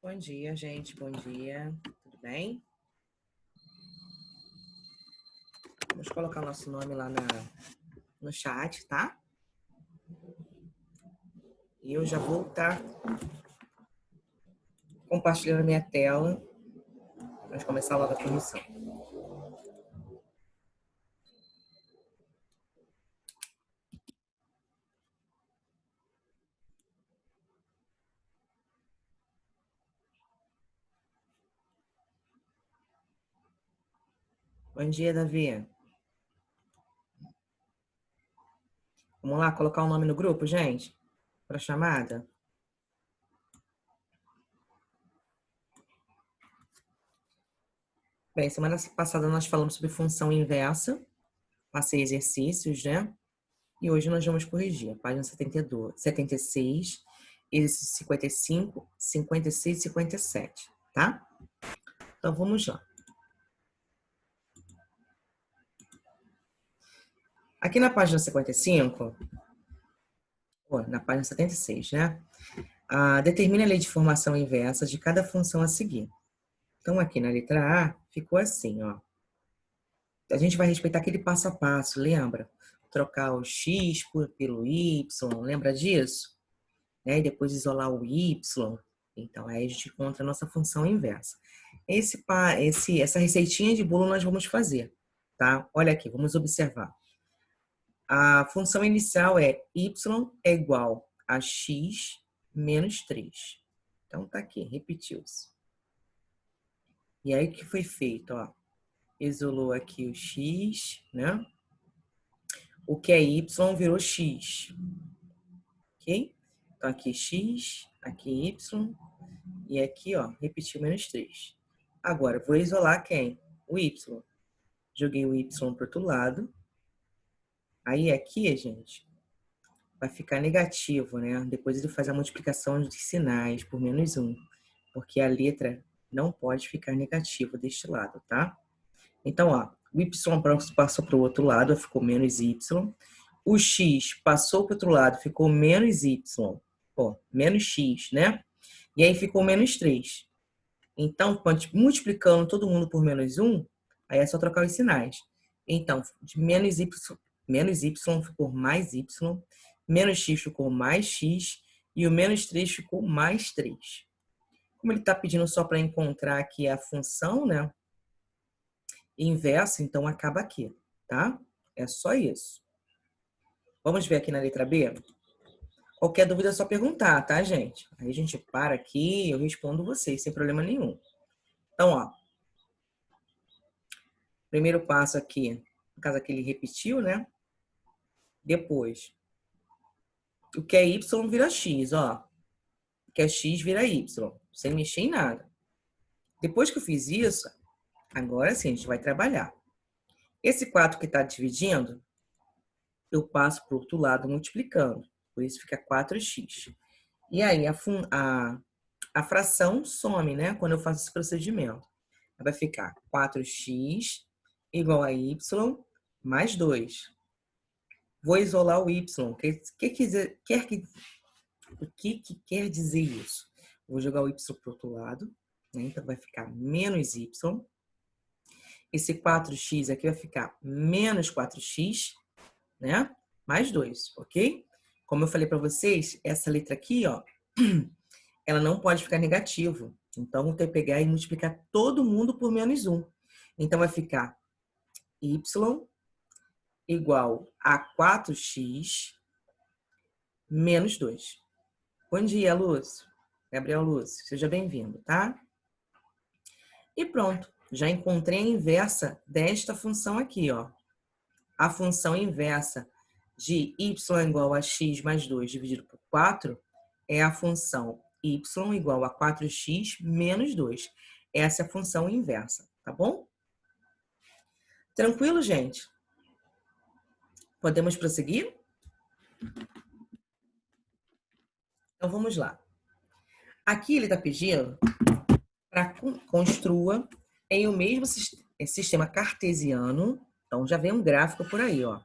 Bom dia, gente. Bom dia. Tudo bem? Vamos colocar o nosso nome lá no chat, tá? E eu já vou estar compartilhando a minha tela. Vamos começar logo a transmissão. Bom dia, Davi. Vamos lá colocar o nome no grupo, gente? Para a chamada? Bem, semana passada nós falamos sobre função inversa. Passei exercícios, né? E hoje nós vamos corrigir a página 72, 76, exercício 55, 56 e 57, tá? Então vamos lá. Aqui na página 55, na página 76, né? Determine a lei de formação inversa de cada função a seguir. Então, aqui na letra A, ficou assim, ó. A gente vai respeitar aquele passo a passo, lembra? Trocar o x pelo y, lembra disso? Né? E depois isolar o y. Então, aí a gente encontra a nossa função inversa. Essa receitinha de bolo nós vamos fazer, tá? Olha aqui, vamos observar. A função inicial é y é igual a x menos 3. Então, tá aqui, repetiu-se. E aí, o que foi feito? Ó, isolou aqui o x, né? O que é y virou x. Ok? Então, aqui x, aqui y. E aqui, ó, repetiu menos 3. Agora, vou isolar quem? O y. Joguei o y para outro lado. Aí, aqui, gente, vai ficar negativo, né? Depois ele faz a multiplicação de sinais por menos 1, porque a letra não pode ficar negativa deste lado, tá? Então, ó, o y passou para o outro lado, ficou menos y. O x passou para o outro lado, ficou menos y. Ó, menos x, né? E aí ficou menos 3. Então, multiplicando todo mundo por menos 1, aí é só trocar os sinais. Então, de menos y ficou mais y, menos x ficou mais x, e o menos 3 ficou mais 3. Como ele está pedindo só para encontrar aqui a função, né? Inversa, então acaba aqui, tá? É só isso. Vamos ver aqui na letra B? Qualquer dúvida é só perguntar, tá, gente? Aí a gente para aqui e eu respondo vocês, sem problema nenhum. Então, ó. Primeiro passo aqui, no caso aqui ele repetiu, né? Depois, o que é y vira x, ó. O que é x vira y, sem mexer em nada. Depois que eu fiz isso, agora sim a gente vai trabalhar. Esse 4 que está dividindo, eu passo para o outro lado multiplicando. Por isso fica 4x. E aí a fração some, né? Quando eu faço esse procedimento. Vai ficar 4x igual a y mais 2. Vou isolar o y. O que quer dizer isso? Vou jogar o y para o outro lado. Né? Então, vai ficar menos y. Esse 4x aqui vai ficar menos 4x, né? Mais 2, ok? Como eu falei para vocês, essa letra aqui, ó, ela não pode ficar negativo. Então, vou ter que pegar e multiplicar todo mundo por menos 1. Então, vai ficar y igual a 4x menos 2. Bom dia, Lúcio. Gabriel Lúcio, seja bem-vindo, tá? E pronto, já encontrei a inversa desta função aqui, ó. A função inversa de y igual a x mais 2 dividido por 4 é a função y igual a 4x menos 2. Essa é a função inversa, tá bom? Tranquilo, gente? Podemos prosseguir? Então, vamos lá. Aqui ele está pedindo para construa em o mesmo sistema cartesiano. Então, já vem um gráfico por aí, ó.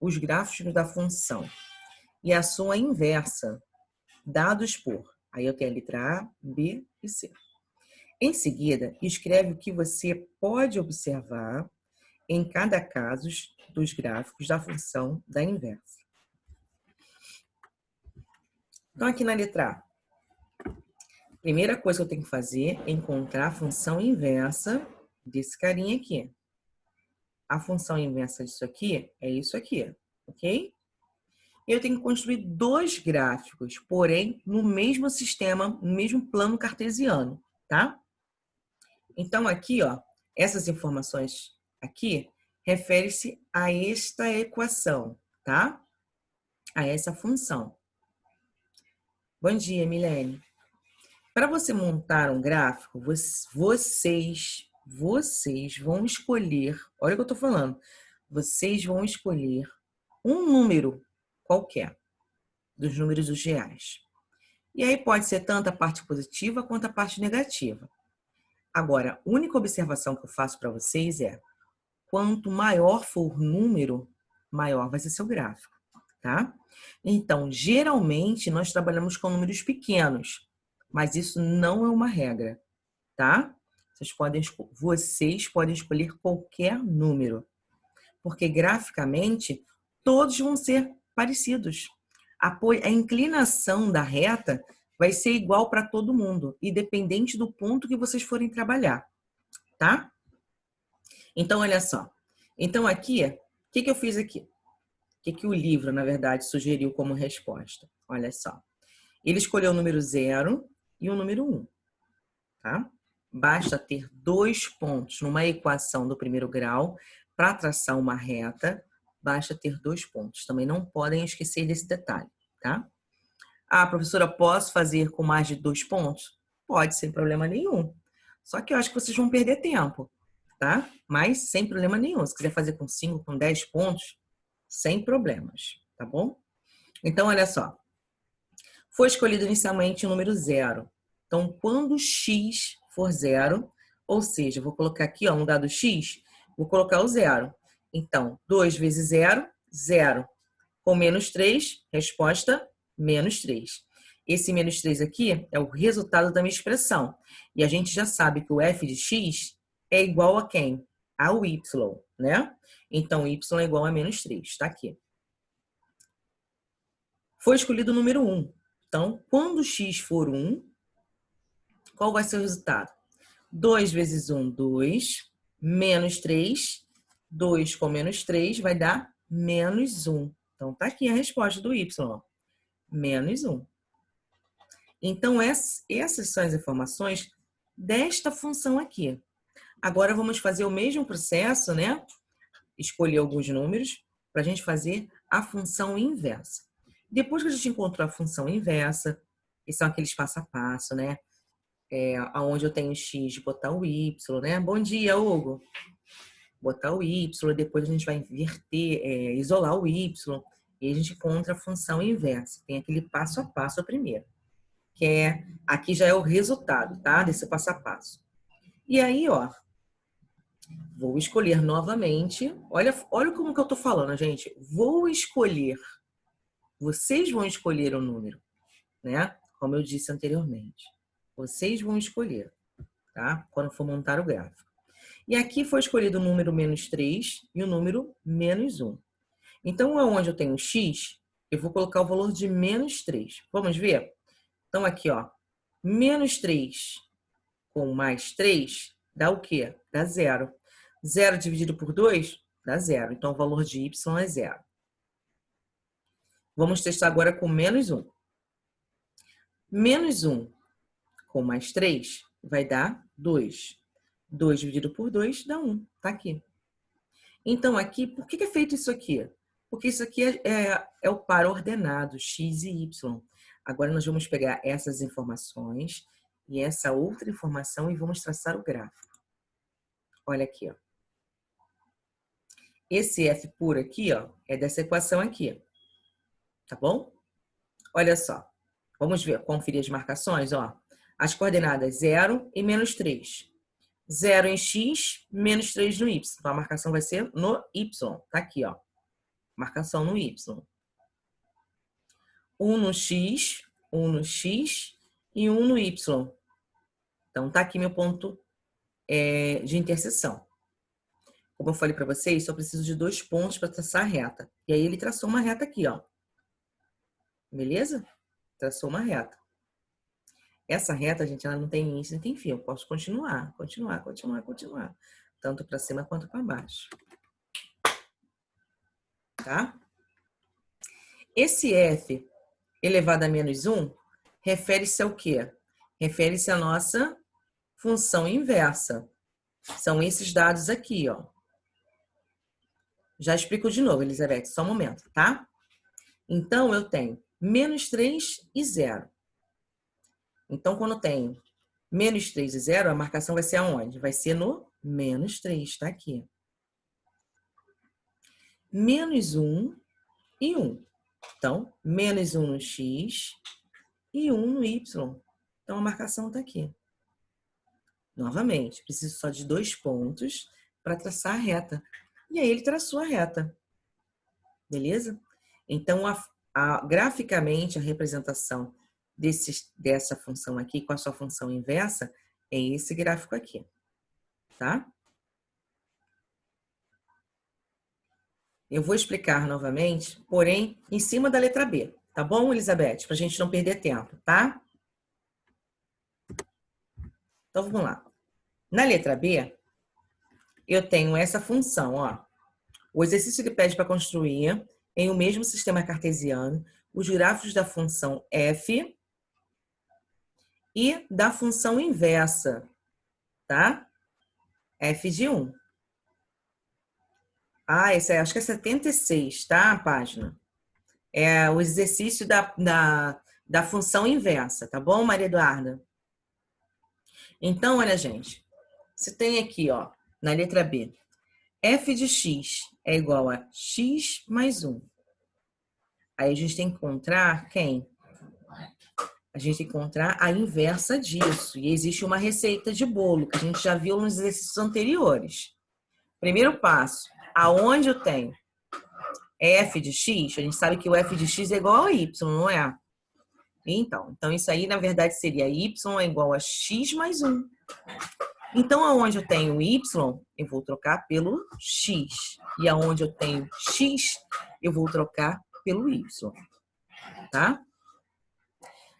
Os gráficos da função e a sua inversa, dados por Aí eu tenho a letra A, B e C. Em seguida, escreve o que você pode observar em cada caso dos gráficos da função da inversa. Então, aqui na letra A, primeira coisa que eu tenho que fazer é encontrar a função inversa desse carinha aqui. A função inversa disso aqui é isso aqui, ok? Eu tenho que construir dois gráficos, porém no mesmo sistema, no mesmo plano cartesiano, tá? Então aqui, ó, essas informações aqui refere-se a esta equação, tá? A essa função. Bom dia, Milene. Para você montar um gráfico, vocês vão escolher, olha o que eu estou falando, vocês vão escolher um número qualquer dos números dos reais. E aí pode ser tanto a parte positiva quanto a parte negativa. Agora, a única observação que eu faço para vocês é, quanto maior for o número, maior vai ser seu gráfico, tá? Então, geralmente, nós trabalhamos com números pequenos, mas isso não é uma regra, tá? Vocês podem escolher qualquer número, porque graficamente todos vão ser parecidos. A inclinação da reta vai ser igual para todo mundo, independente do ponto que vocês forem trabalhar, tá? Então, olha só. Então, aqui, o que eu fiz aqui? O que o livro, na verdade, sugeriu como resposta? Olha só. Ele escolheu o número 0 e o número 1, tá? Basta ter 2 pontos numa equação do primeiro grau para traçar uma reta, basta ter 2 pontos. Também não podem esquecer desse detalhe, tá? Ah, professora, posso fazer com mais de 2 pontos? Pode, sem problema nenhum. Só que eu acho que vocês vão perder tempo, tá? Mas sem problema nenhum. Se quiser fazer com 5, com 10 pontos, sem problemas, tá bom? Então, olha só. Foi escolhido inicialmente o número 0. Então, quando x for 0, ou seja, vou colocar aqui, ó, no lugar do x, vou colocar o 0. Então, 2 vezes 0, 0. Com menos 3, resposta, menos 3. Esse menos 3 aqui é o resultado da minha expressão. E a gente já sabe que o f de x é igual a quem? Ao y, né? Então, y é igual a menos 3, está aqui. Foi escolhido o número 1. Então, quando x for 1, qual vai ser o resultado? 2 vezes 1, 2. Menos 3. 2 com menos 3 vai dar menos 1. Então, tá aqui a resposta do y. Menos 1. Então, essas são as informações desta função aqui. Agora, vamos fazer o mesmo processo, né? Escolher alguns números para a gente fazer a função inversa. Depois que a gente encontrou a função inversa, que são aqueles passo a passo, né? Onde eu tenho x, botar o y, né? Bom dia, Hugo. Botar o y, depois a gente vai inverter, isolar o y, e a gente encontra a função inversa. Tem aquele passo a passo primeiro, que aqui já é o resultado, tá? Desse passo a passo. E aí, ó, vou escolher novamente. Olha como que eu tô falando, gente. Vou escolher. Vocês vão escolher o número, né? Como eu disse anteriormente. Vocês vão escolher, tá? Quando for montar o gráfico. E aqui foi escolhido o número menos 3 e o número menos 1. Então, onde eu tenho x, eu vou colocar o valor de menos 3. Vamos ver? Então, aqui, ó. Menos 3 com mais 3 dá o quê? Dá 0. 0 dividido por 2 dá 0. Então, o valor de y é 0. Vamos testar agora com menos 1. Menos 1 com mais 3 vai dar 2. 2 dividido por 2 dá 1. Tá aqui. Então, aqui, por que é feito isso aqui? Porque isso aqui é o par ordenado, x e y. Agora, nós vamos pegar essas informações e essa outra informação e vamos traçar o gráfico. Olha aqui, ó. Esse f puro aqui, ó, é dessa equação aqui. Tá bom? Olha só. Vamos ver, conferir as marcações, ó. As coordenadas 0 e menos 3. 0 em x, menos 3 no y. Então, a marcação vai ser no y. Tá aqui, ó. Marcação no y. 1 no x, 1 no x e 1 no Y. Então, tá aqui meu ponto de interseção. Como eu falei para vocês, só preciso de 2 pontos para traçar a reta. E aí ele traçou uma reta aqui, ó. Beleza? Traçou uma reta. Essa reta, gente, ela não tem início nem tem fim. Eu posso continuar. Tanto para cima quanto para baixo. Tá? Esse f elevado a menos 1 refere-se ao quê? Refere-se à nossa função inversa. São esses dados aqui, ó. Já explico de novo, Elizabeth, só um momento, tá? Então, eu tenho menos 3 e 0. Então, quando eu tenho menos 3 e 0, a marcação vai ser aonde? Vai ser no menos 3, tá aqui. Menos 1 e 1. Então, menos 1 no x e 1 no y. Então, a marcação está aqui. Novamente, preciso só de 2 pontos para traçar a reta. E aí, ele traçou a reta. Beleza? Então, graficamente, a representação dessa função aqui com a sua função inversa é esse gráfico aqui. Tá? Eu vou explicar novamente, porém, em cima da letra B. Tá bom, Elizabeth? Para a gente não perder tempo, tá? Então, vamos lá. Na letra B, eu tenho essa função, ó. O exercício ele pede para construir, em o mesmo sistema cartesiano, os gráficos da função f e da função inversa, tá? F de 1. Ah, esse acho que é 76, tá? A página. É o exercício da função inversa, tá bom, Maria Eduarda? Então, olha, gente. Você tem aqui, ó, na letra B, f de x é igual a x mais 1. Aí a gente tem que encontrar quem? A gente tem que encontrar a inversa disso. E existe uma receita de bolo, que a gente já viu nos exercícios anteriores. Primeiro passo, aonde eu tenho f de x, a gente sabe que o f de x é igual a y, não é? Então isso aí, na verdade, seria y é igual a x mais 1. Então, aonde eu tenho y, eu vou trocar pelo x. E aonde eu tenho x, eu vou trocar pelo y. Tá?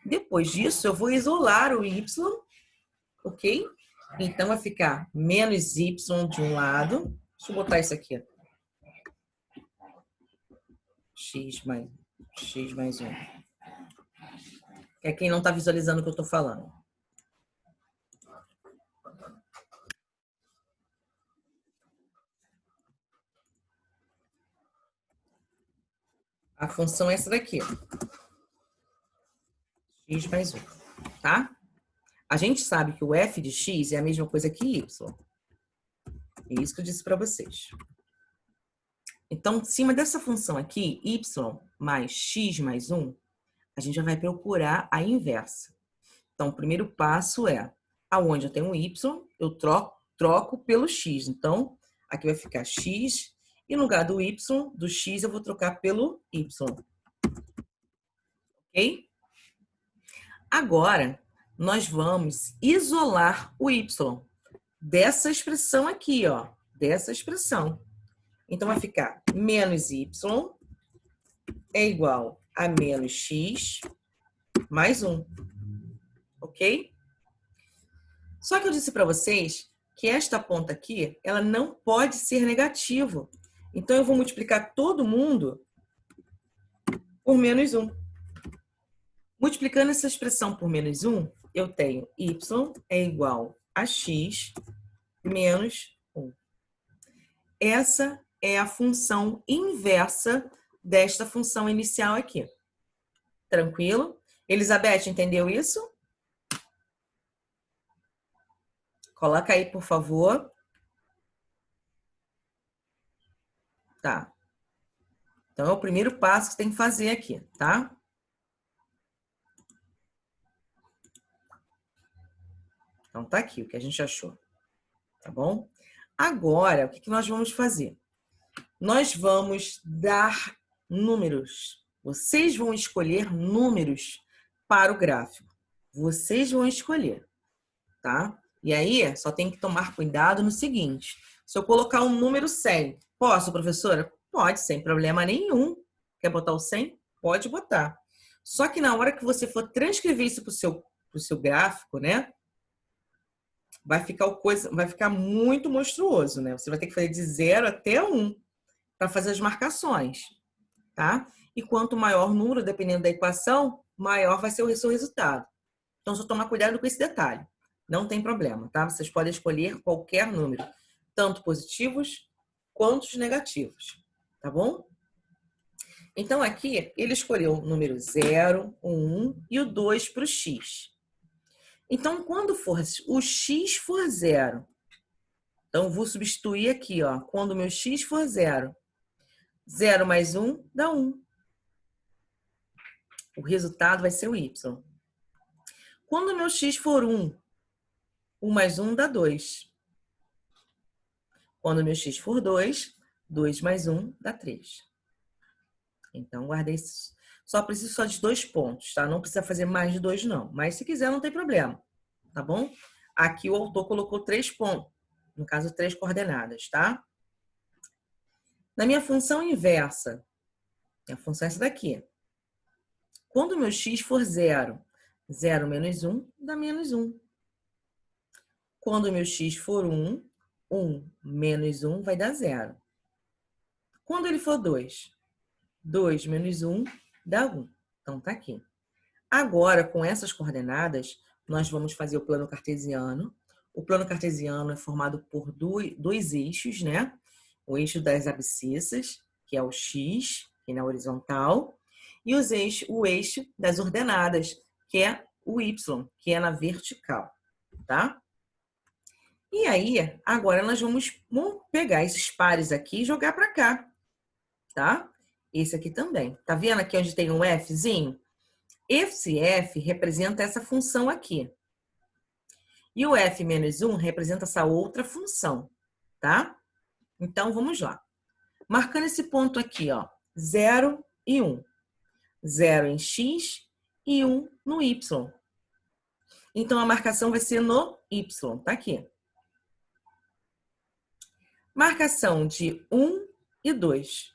Depois disso, eu vou isolar o y, ok? Então, vai ficar menos y de um lado. Deixa eu botar isso aqui. X mais 1. É quem não está visualizando o que eu estou falando. A função é essa daqui. X mais 1, tá? A gente sabe que o f de x é a mesma coisa que y. É isso que eu disse para vocês. Então, em cima dessa função aqui, y mais x mais 1, a gente já vai procurar a inversa. Então, o primeiro passo é, aonde eu tenho y, eu troco pelo x. Então, aqui vai ficar x, e no lugar do y, do x, eu vou trocar pelo y. Ok? Agora, nós vamos isolar o y dessa expressão aqui, ó. Dessa expressão. Então, vai ficar menos y é igual a menos x mais 1. Ok? Só que eu disse para vocês que esta ponta aqui, ela não pode ser negativa. Então, eu vou multiplicar todo mundo por menos 1. Multiplicando essa expressão por menos 1, eu tenho y é igual a x menos 1. Essa é a função inversa desta função inicial aqui. Tranquilo? Elizabeth, entendeu isso? Coloca aí, por favor. Tá. Então, é o primeiro passo que você tem que fazer aqui, tá? Então, tá aqui o que a gente achou. Tá bom? Agora, o que nós vamos fazer? Nós vamos dar números. Vocês vão escolher números para o gráfico. Vocês vão escolher, tá? E aí, só tem que tomar cuidado no seguinte. Se eu colocar um número 100, posso, professora? Pode, sem problema nenhum. Quer botar o 100? Pode botar. Só que na hora que você for transcrever isso pro seu gráfico, né? Vai ficar muito monstruoso, né? Você vai ter que fazer de 0 até 1 para fazer as marcações, tá? E quanto maior o número, dependendo da equação, maior vai ser o seu resultado. Então, só tomar cuidado com esse detalhe. Não tem problema, tá? Vocês podem escolher qualquer número, tanto positivos quanto os negativos, tá bom? Então, aqui, ele escolheu o número 0, o 1 e o 2 para o x. Então, quando for o x for 0, então, vou substituir aqui, ó. Quando o meu x for 0, 0 mais 1 dá 1. O resultado vai ser o y. Quando o meu x for 1, 1 mais 1 dá 2. Quando o meu x for 2, 2 mais 1 dá 3. Então, guardei isso. Só preciso só de 2 pontos, tá? Não precisa fazer mais de 2, não. Mas se quiser, não tem problema, tá bom? Aqui o autor colocou 3 pontos. No caso, 3 coordenadas, tá? Na minha função inversa, a função é essa daqui. Quando o meu x for 0, 0 menos 1 dá menos 1. Quando o meu x for 1, 1 menos 1 vai dar 0. Quando ele for 2, 2 menos 1 dá 1. Então, tá aqui. Agora, com essas coordenadas, nós vamos fazer o plano cartesiano. O plano cartesiano é formado por dois eixos, né? O eixo das abscissas, que é o x, que é na horizontal, e o eixo das ordenadas, que é o y, que é na vertical, tá? E aí, agora nós vamos pegar esses pares aqui e jogar para cá, tá? Esse aqui também. Tá vendo aqui onde tem um Fzinho? Esse F representa essa função aqui. E o F menos 1 representa essa outra função, tá? Então, vamos lá. Marcando esse ponto aqui, ó, 0 e 1. 0 em x e 1 no y. Então, a marcação vai ser no y, tá aqui. Marcação de 1 e 2.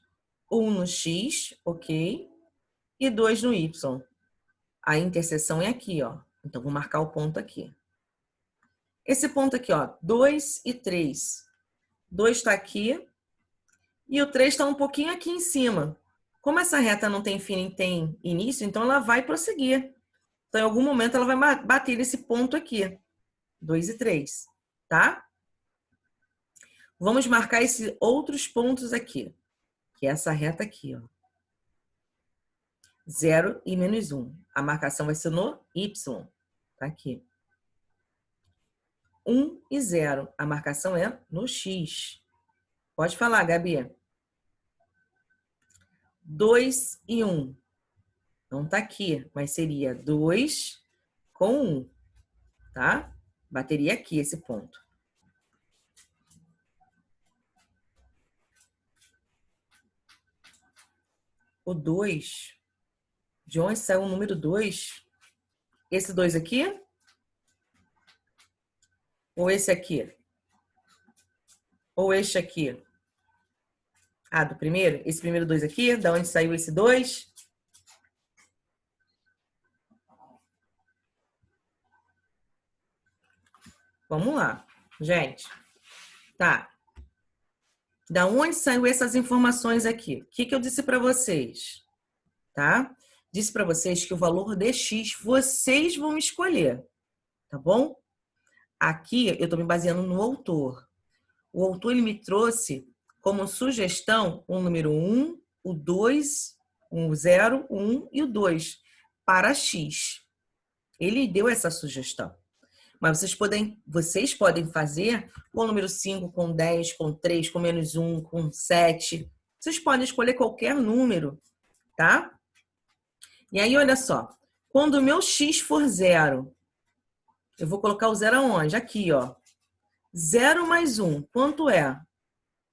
1 no x, ok? E 2 no y. A interseção é aqui, ó. Então, vou marcar o ponto aqui. Esse ponto aqui, ó, 2 e 3. 2 está aqui e o 3 está um pouquinho aqui em cima. Como essa reta não tem fim e tem início, então ela vai prosseguir. Então, em algum momento, ela vai bater nesse ponto aqui. 2 e 3, tá? Vamos marcar esses outros pontos aqui, que é essa reta aqui, ó. 0 e menos 1. A marcação vai ser no y, tá aqui. 1 e 0. A marcação é no x. Pode falar, Gabi. 2 e 1. Não tá aqui, mas seria 2 com 1, tá? Bateria aqui esse ponto. O 2, de onde saiu o número 2? Esse 2 aqui? Ou esse aqui? Ou este aqui? Ah, do primeiro? Esse primeiro 2 aqui? Da onde saiu esse 2? Vamos lá, gente. Tá. Da onde saiu essas informações aqui? O que eu disse para vocês? Tá? Disse para vocês que o valor de x vocês vão escolher, tá bom? Aqui eu estou me baseando no autor. O autor ele me trouxe como sugestão o número 1, o 2, o 0, o 1 e o 2 para x. Ele deu essa sugestão. Mas vocês podem fazer com o número 5, com 10, com 3, com menos 1, com 7. Vocês podem escolher qualquer número, tá? E aí, olha só. Quando o meu x for 0, eu vou colocar o 0 aonde? Aqui, ó. 0 mais 1, quanto é?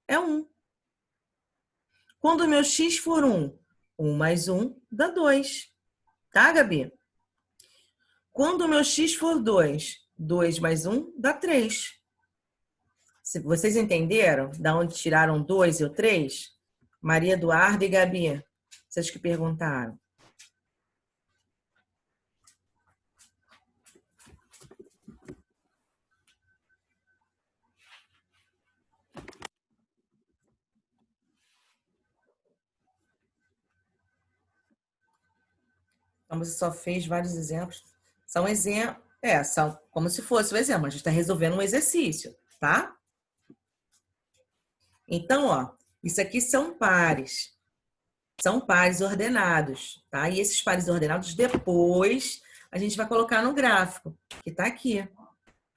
É 1. Quando o meu x for 1, 1 mais 1 dá 2. Tá, Gabi? Quando o meu x for 2, 2 mais 1 dá 3. Vocês entenderam da onde tiraram 2 e o 3? Maria Eduarda e Gabi, vocês que perguntaram. Então, você só fez vários exemplos. São exemplos. São como se fosse o exemplo. A gente está resolvendo um exercício, tá? Então, ó, isso aqui são pares. São pares ordenados, tá? E esses pares ordenados, depois, a gente vai colocar no gráfico, que tá aqui.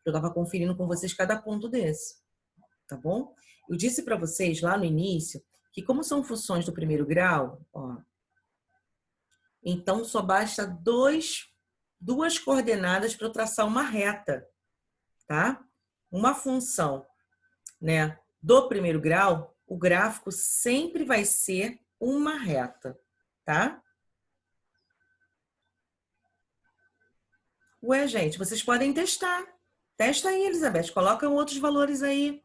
Eu estava conferindo com vocês cada ponto desse, tá bom? Eu disse para vocês lá no início que como são funções do primeiro grau, ó, então só basta duas coordenadas para eu traçar uma reta, tá? Uma função, né, do primeiro grau, o gráfico sempre vai ser uma reta, tá? Ué, gente, vocês podem testar. Testa aí, Elizabeth. Coloca outros valores aí,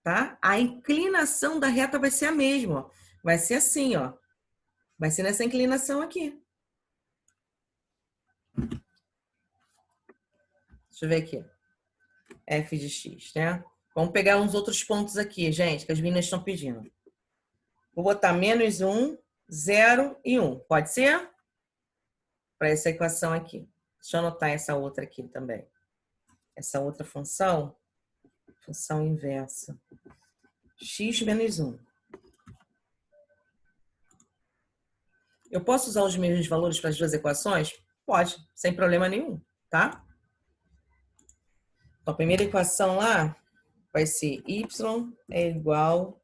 tá? A inclinação da reta vai ser a mesma, ó. Vai ser assim, ó. Vai ser nessa inclinação aqui. Deixa eu ver aqui. F de x, né? Vamos pegar uns outros pontos aqui, gente, que as meninas estão pedindo. Vou botar menos 1, 0 e 1. Pode ser? Para essa equação aqui. Deixa eu anotar essa outra aqui também. Essa outra função inversa. X menos 1. Eu posso usar os mesmos valores para as duas equações? Pode, sem problema nenhum, tá? Então, a primeira equação lá vai ser y é igual...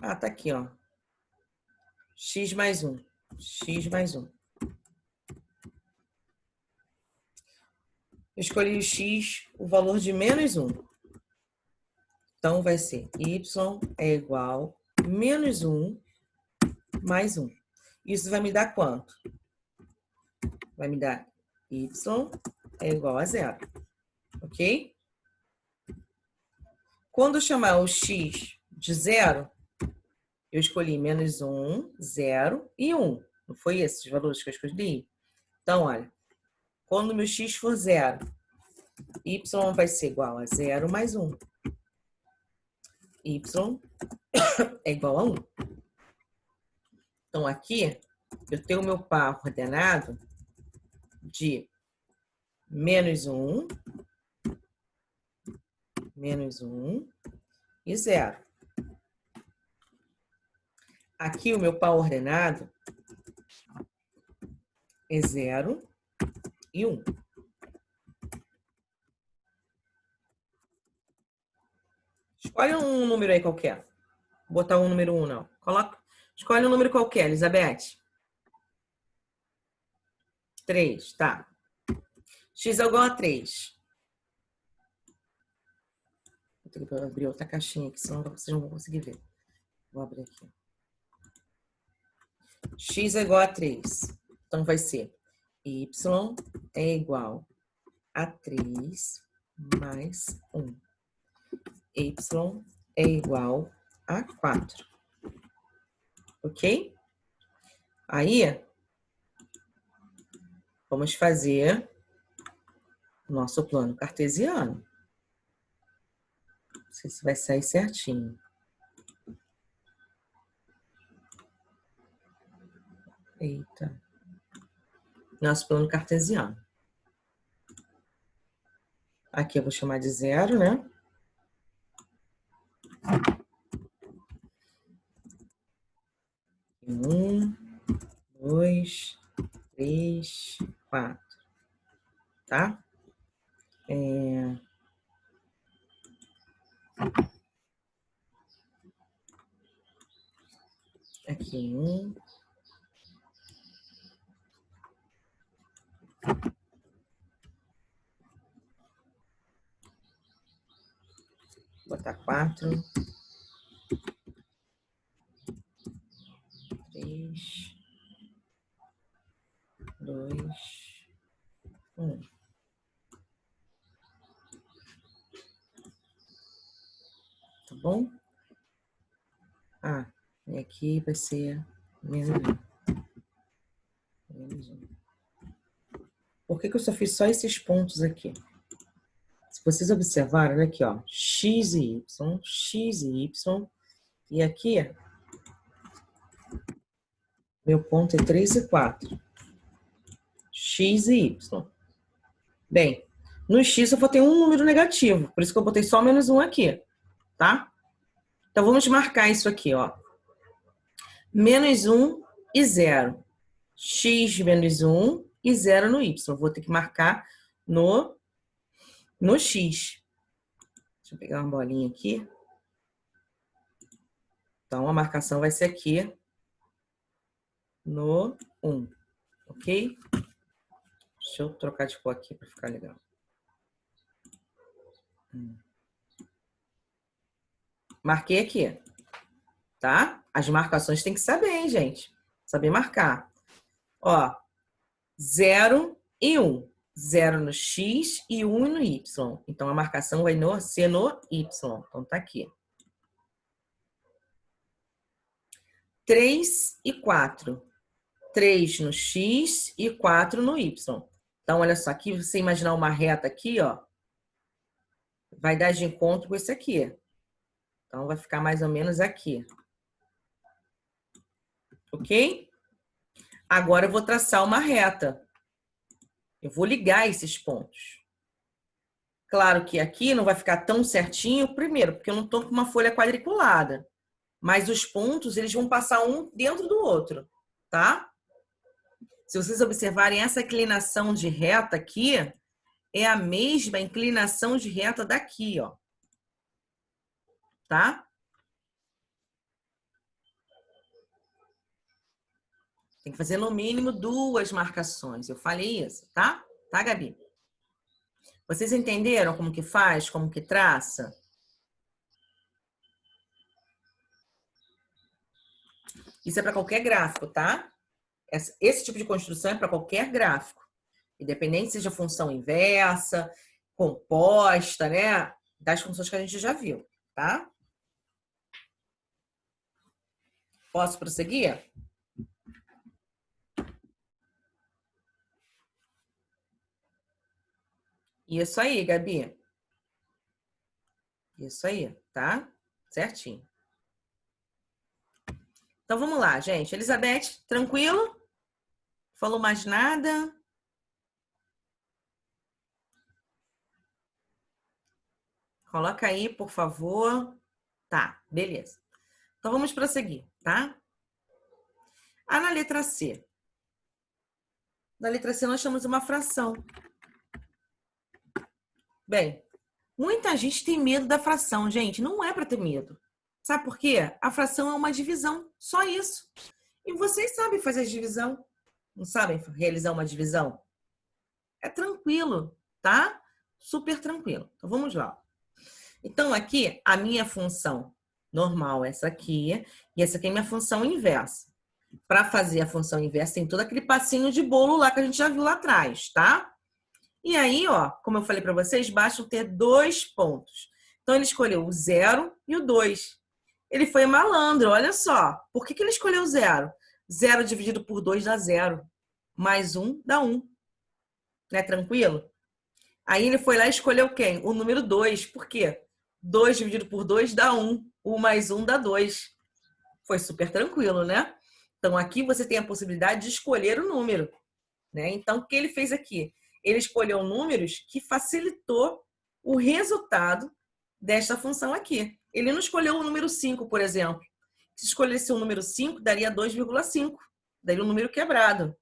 Ah, tá aqui, ó. X mais 1. X mais 1. Eu escolhi o x, o valor de menos 1. Então, vai ser y é igual a menos 1 mais 1. Isso vai me dar quanto? Vai me dar y é igual a 0. Ok? Quando eu chamar o x de 0, eu escolhi menos 1, 0 e 1. Não foi esses valores que eu escolhi? Então, olha, quando o meu x for 0, y vai ser igual a 0 mais 1. Y é igual a 1. Então, aqui, eu tenho o meu par ordenado de menos 1 e 0. Aqui, o meu par ordenado é 0 e 1. Escolhe um número aí qualquer. Vou botar o número 1, não. Escolhe um número qualquer, Elizabeth. 3, tá. X é igual a 3. Vou ter que abrir outra caixinha aqui, senão vocês não vão conseguir ver. Vou abrir aqui. X é igual a 3. Então, vai ser y é igual a 3 mais 1. Y é igual a 4. Ok? Aí, vamos fazer o nosso plano cartesiano. Não sei se vai sair certinho. Eita. Nosso plano cartesiano. Aqui eu vou chamar de 0, né? Um, 2, 3, 4. Tá? Aqui, 1. Vou botar 4. 3. tá bom? Ah, e aqui vai ser menos 1. Menos 1. Por que eu só fiz só esses pontos aqui? Se vocês observarem, olha aqui, ó, x e y, e aqui, meu ponto é 3 e 4. X e y. Bem, no x eu vou ter um número negativo, por isso que eu botei só menos 1 aqui, tá? Então, vamos marcar isso aqui, ó. Menos 1 e 0. X menos 1 e 0 no y. Vou ter que marcar no x. Deixa eu pegar uma bolinha aqui. Então, a marcação vai ser aqui no 1, ok? Deixa eu trocar de cor aqui para ficar legal. Marquei aqui, tá? As marcações tem que saber, hein, gente? Saber marcar. Ó, 0 e 1. 0 no x e 1 no y. Então, a marcação vai ser no y. Então, tá aqui. 3 e 4. 3 no x e 4 no y. Então, olha só, aqui, você imaginar uma reta aqui, ó, vai dar de encontro com esse aqui. Então, vai ficar mais ou menos aqui. Ok? Agora, eu vou traçar uma reta. Eu vou ligar esses pontos. Claro que aqui não vai ficar tão certinho, primeiro, porque eu não estou com uma folha quadriculada. Mas os pontos, eles vão passar um dentro do outro, tá? Se vocês observarem, essa inclinação de reta aqui é a mesma inclinação de reta daqui, ó. Tá? Tem que fazer no mínimo 2 marcações. Eu falei isso, tá? Tá, Gabi? Vocês entenderam como que faz, como que traça? Isso é para qualquer gráfico, tá? Esse tipo de construção é para qualquer gráfico. Independente seja função inversa, composta, né? Das funções que a gente já viu, tá? Posso prosseguir? Isso aí, Gabi. Isso aí, tá? Certinho. Então, vamos lá, gente. Elizabeth, tranquilo? Falou mais nada? Coloca aí, por favor. Tá, beleza. Então, vamos prosseguir, tá? Ah, na letra C. Na letra C, nós temos uma fração. Bem, muita gente tem medo da fração, gente. Não é para ter medo. Sabe por quê? A fração é uma divisão, só isso. E vocês sabem fazer divisão. Não sabem realizar uma divisão? É tranquilo, tá? Super tranquilo. Então, vamos lá. Então, aqui, a minha função normal é essa aqui, e essa aqui é a minha função inversa. Para fazer a função inversa, tem todo aquele passinho de bolo lá que a gente já viu lá atrás, tá? E aí, ó, como eu falei para vocês, basta ter 2 pontos. Então, ele escolheu o 0 e o 2. Ele foi malandro, olha só. Por que ele escolheu o 0? 0 dividido por 2 dá 0. Mais 1 dá 1. Não é tranquilo? Aí ele foi lá e escolheu quem? O número 2. Por quê? 2 dividido por 2 dá 1. 1 mais 1 dá 2. Foi super tranquilo, né? Então, aqui você tem a possibilidade de escolher o número, né? Então, o que ele fez aqui? Ele escolheu números que facilitou o resultado desta função aqui. Ele não escolheu o número 5, por exemplo. Se escolhesse o número 5, daria 2,5. Daria um número quebrado.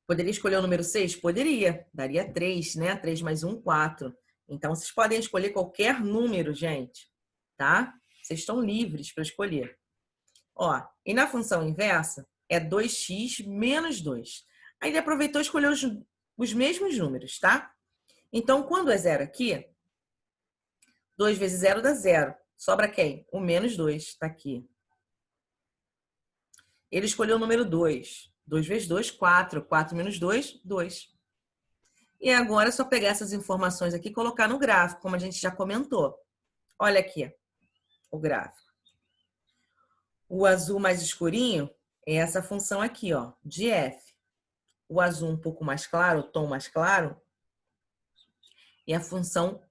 Poderia escolher o número 6? Poderia. Daria 3, né? 3 mais 1, 4. Então, vocês podem escolher qualquer número, gente, tá? Vocês estão livres para escolher. Ó, e na função inversa, é 2x menos 2. Aí ele aproveitou e escolheu os mesmos números, tá? Então, quando é 0 aqui, 2 vezes 0 dá 0. Sobra quem? O menos 2, tá aqui. Ele escolheu o número 2. 2 vezes 2, 4. 4 menos 2, 2. E agora é só pegar essas informações aqui e colocar no gráfico, como a gente já comentou. Olha aqui o gráfico. O azul mais escurinho é essa função aqui, ó, de f. O azul um pouco mais claro, o tom mais claro, é a função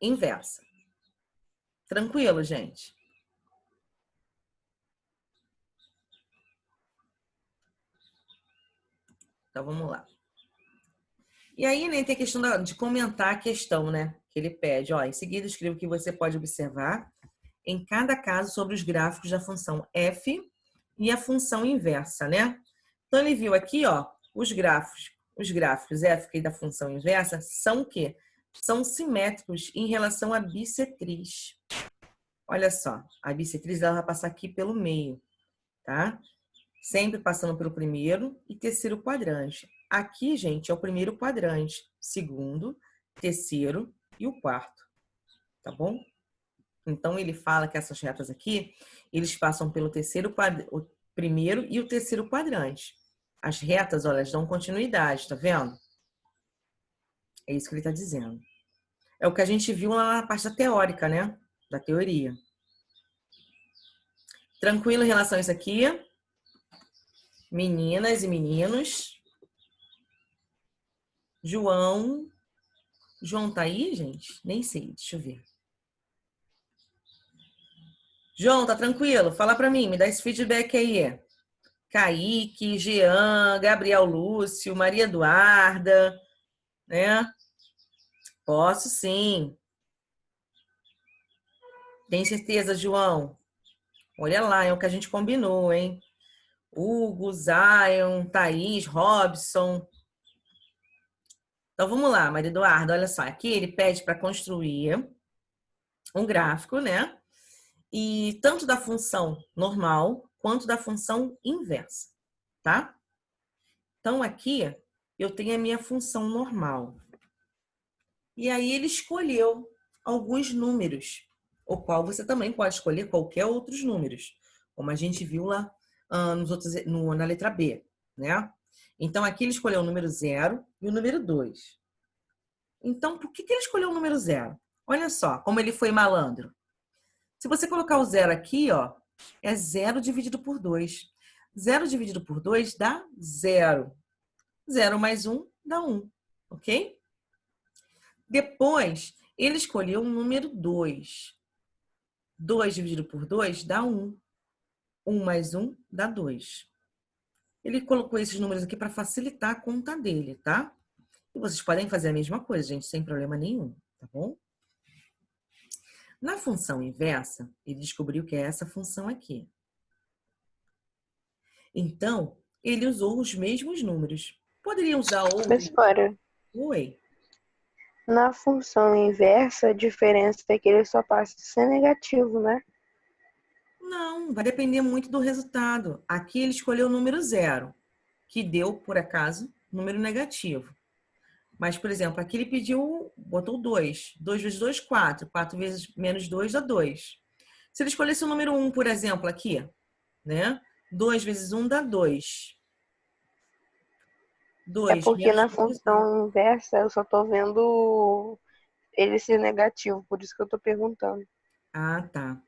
inversa. Tranquilo, gente? Então, vamos lá. E aí, né, tem a questão de comentar a questão, né? Que ele pede. Ó, em seguida, escreva o que você pode observar em cada caso sobre os gráficos da função f e a função inversa, né? Então, ele viu aqui, ó, os gráficos f e da função inversa são o quê? São simétricos em relação à bissetriz. Olha só, a bissetriz ela vai passar aqui pelo meio, tá? Sempre passando pelo primeiro e terceiro quadrante. Aqui, gente, é o primeiro quadrante, segundo, terceiro e o quarto, tá bom? Então, ele fala que essas retas aqui, eles passam pelo o primeiro e o terceiro quadrante. As retas, olha, elas dão continuidade, tá vendo? É isso que ele está dizendo. É o que a gente viu lá na parte da teórica, né? Da teoria. Tranquilo em relação a isso aqui? Meninas e meninos. João. João tá aí, gente? Nem sei, deixa eu ver. João, tá tranquilo? Fala pra mim, me dá esse feedback aí. Kaique, Jean, Gabriel Lúcio, Maria Eduarda, né? Posso sim. Tem certeza, João? Olha lá, é o que a gente combinou, hein? Hugo, Zion, Thaís, Robson. Então vamos lá, Maria Eduarda, olha só. Aqui ele pede para construir um gráfico, né? E tanto da função normal quanto da função inversa, tá? Então aqui eu tenho a minha função normal. E aí ele escolheu alguns números, o qual você também pode escolher qualquer outros números, como a gente viu lá na letra B, né? Então aqui ele escolheu o número 0 e o número 2. Então, por que ele escolheu o número 0? Olha só como ele foi malandro. Se você colocar o 0 aqui, ó, é 0 dividido por 2. 0 dividido por 2 dá 0. 0 mais 1 dá 1, ok? Depois, ele escolheu o número 2. 2 dividido por 2 dá 1. 1 mais 1 dá 2. Ele colocou esses números aqui para facilitar a conta dele, tá? E vocês podem fazer a mesma coisa, gente, sem problema nenhum, tá bom? Na função inversa, ele descobriu que é essa função aqui. Então, ele usou os mesmos números. Poderia usar outros? Professora, Oi. na função inversa, a diferença é que ele só passa a ser negativo, né? Não, vai depender muito do resultado. Aqui ele escolheu o número 0, que deu, por acaso, número negativo. Mas, por exemplo, aqui ele pediu, botou 2. 2 vezes 2, 4. 4 vezes menos 2 dá 2. Se ele escolhesse o número 1, por exemplo, aqui, né? 2 vezes 1 dá 2. É 2 porque menos na 2 dá... função inversa eu só tô vendo ele ser negativo, por isso que eu tô perguntando. Ah, tá.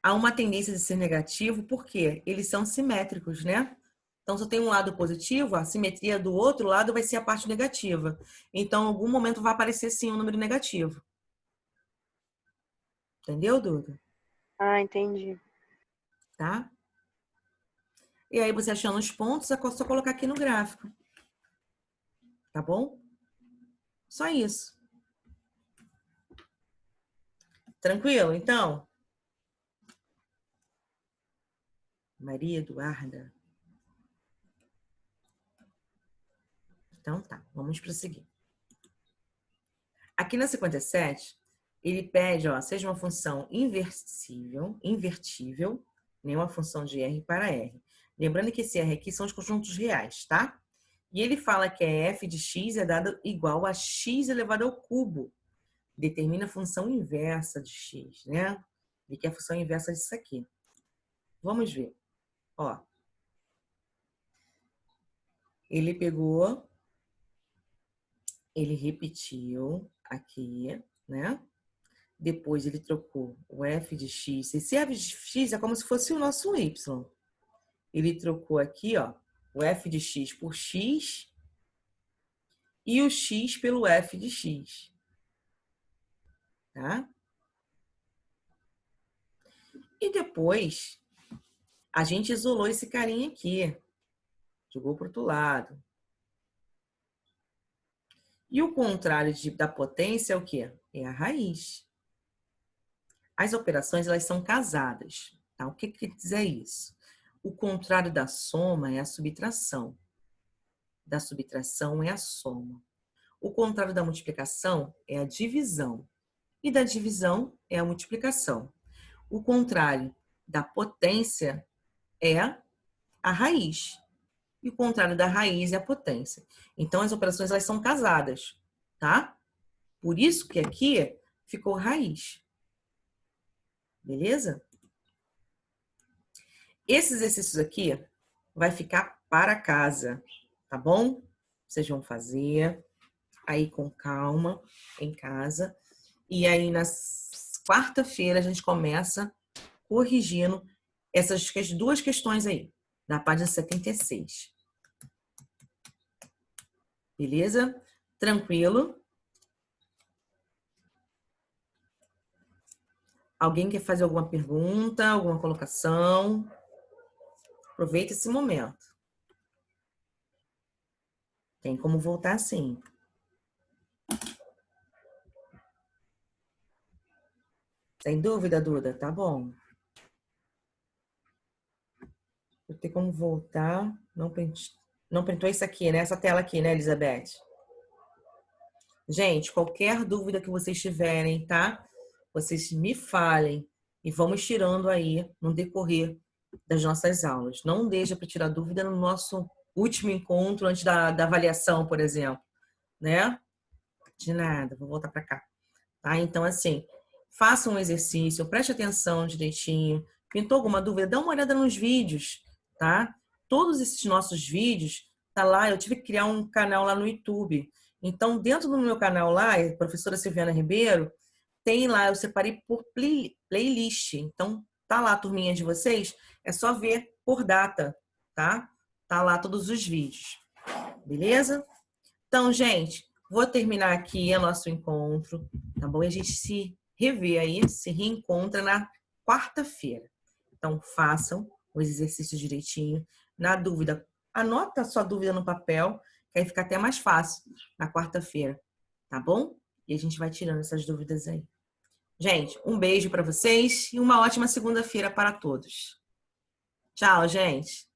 Há uma tendência de ser negativo porque eles são simétricos, né? Então, se eu tenho um lado positivo, a simetria do outro lado vai ser a parte negativa. Então, em algum momento vai aparecer sim um número negativo. Entendeu, Duda? Ah, entendi. Tá? E aí, você achando os pontos, é só colocar aqui no gráfico. Tá bom? Só isso. Tranquilo, então? Maria Eduarda. Então tá, vamos prosseguir. Aqui na 57, ele pede, ó, seja uma função invertível, nenhuma função de R para R. Lembrando que esse R aqui são os conjuntos reais, tá? E ele fala que f de x é dado igual a x elevado ao cubo. Determina a função inversa de x, né? Ele quer a função inversa disso aqui. Vamos ver. Ó, ele pegou, ele repetiu aqui, né? Depois ele trocou o f de x. Esse f de x é como se fosse o nosso y. Ele trocou aqui, ó, o f de x por x e o x pelo f de x. Tá? E depois, a gente isolou esse carinha aqui. Jogou para o outro lado. E o contrário da potência é o quê? É a raiz. As operações, elas são casadas. Tá? O que quer dizer isso? O contrário da soma é a subtração. Da subtração é a soma. O contrário da multiplicação é a divisão. E da divisão é a multiplicação. O contrário da potência é a raiz. E o contrário da raiz é a potência. Então, as operações elas são casadas, tá? Por isso que aqui ficou raiz. Beleza? Esse exercício aqui vai ficar para casa, tá bom? Vocês vão fazer aí com calma em casa. E aí, na quarta-feira, a gente começa corrigindo essas duas questões aí, da página 76. Beleza? Tranquilo? Alguém quer fazer alguma pergunta, alguma colocação? Aproveita esse momento. Tem como voltar sim. Sem dúvida, Duda? Tá bom. Eu tenho como voltar. Não printou isso aqui, né? Essa tela aqui, né, Elizabeth? Gente, qualquer dúvida que vocês tiverem, tá? Vocês me falem e vamos tirando aí no decorrer das nossas aulas. Não deixa para tirar dúvida no nosso último encontro antes da avaliação, por exemplo, né? De nada, vou voltar para cá. Tá? Então, assim, faça um exercício, preste atenção direitinho. Pintou alguma dúvida? Dá uma olhada nos vídeos, tá? Todos esses nossos vídeos, tá lá, eu tive que criar um canal lá no YouTube. Então, dentro do meu canal lá, professora Silviana Ribeiro, tem lá, eu separei por playlist. Então, tá lá a turminha de vocês, é só ver por data, tá? Tá lá todos os vídeos. Beleza? Então, gente, vou terminar aqui o nosso encontro, tá bom? E a gente se revê aí, se reencontra na quarta-feira. Então, façam os exercícios direitinho. Na dúvida, anota a sua dúvida no papel, que aí fica até mais fácil na quarta-feira, tá bom? E a gente vai tirando essas dúvidas aí. Gente, um beijo para vocês e uma ótima segunda-feira para todos. Tchau, gente!